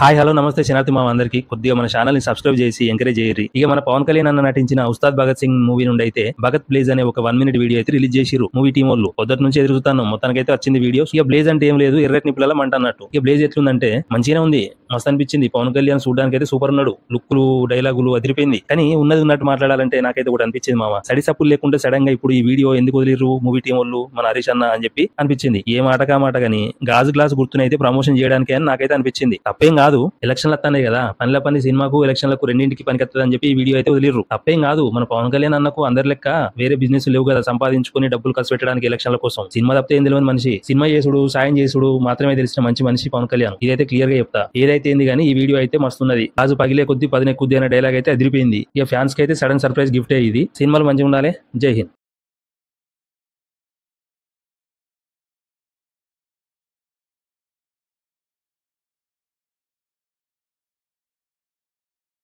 Hi hello నమస్తే శనార్థి మా అందరికి కొద్దిగా మన ఛానల్ ని సబ్స్క్రైబ్ చేసి ఎంకరేజ్ చేయరు. ఇక మన పవన్ కళ్యాణ్ అన్న నటించిన ఉస్తాద్ భగత్ సింగ్ మూవీ నుండి అయితే భగత్ బ్లేజ్ అనే ఒక 1 మినిట్ వీడియో అయితే రిలీజ్ చేసిరు మూవీ టీం వాళ్ళు. పొద్దుటి నుంచి ఎదుగుతాను మొత్తానికైతే వచ్చింది వీడియో. ఇక బ్లేజ్ అంటే ఏం లేదు, ఎర్రటి నిప్పుల మంట అన్నట్టు. ఇక బ్లేజ్ ఎట్లుందంటే మంచిగానే ఉంది, మస్తు అనిపించింది. పవన్ కళ్యాణ్ చూడడానికి అయితే సూపర్ ఉన్నాడు, లుక్లు డైలాగులు అదిరిపోయింది. కానీ ఉన్నది ఉన్నట్టు మాట్లాడాలంటే నాకైతే కూడా అనిపించింది మామ, సడి సప్పులు లేకుండా సడన్ గా ఇప్పుడు ఈ వీడియో ఎందుకు వదిలిరు మూవీ టీం వాళ్ళు మన హరీష్ అన్న అని చెప్పి అనిపించింది. ఏ మాటకా మాట గానీ గాజు గ్లాస్ గుర్తునైతే ప్రమోషన్ చేయడానికి అని నాకైతే అనిపించింది. తప్పేం కాదు, ఎలక్షన్లు వస్తాయి కదా, పనిల పని సినిమాకు ఎలక్షన్లకు రెండింటికి పనికొస్తుంది అని చెప్పి ఈ వీడియో అయితే వదిలిరు. తప్పేం కాదు, మన పవన్ కళ్యాణ్ అన్నకు అందరి లెక్క వేరే బిజినెస్ లేవు కదా సంపాదించుకుని డబ్బులు ఖర్చు పెట్టడానికి ఎలక్షన్ల కోసం. సినిమా తప్పితే ఏం తెలియని మనిషి, సినిమా చేసుడు సాయం చేసుడు మాత్రమే తెలిసిన మంచి మనిషి పవన్ కళ్యాణ్. ఇదైతే క్లియర్ గా చెప్తా. ఏదైతే ఏంది కానీ ఈ వీడియో అయితే మస్తున్నది. రాజు పగిలే కొద్ది పదినే కొద్ది అనే డైలాగ్ అయితే అదిరిపోయింది. ఇక ఫ్యాన్స్ కి అయితే సడన్ సర్ప్రైజ్ గిఫ్ట్ ఇది. సినిమాలు మంచిగా ఉండాలి. జై హింద్.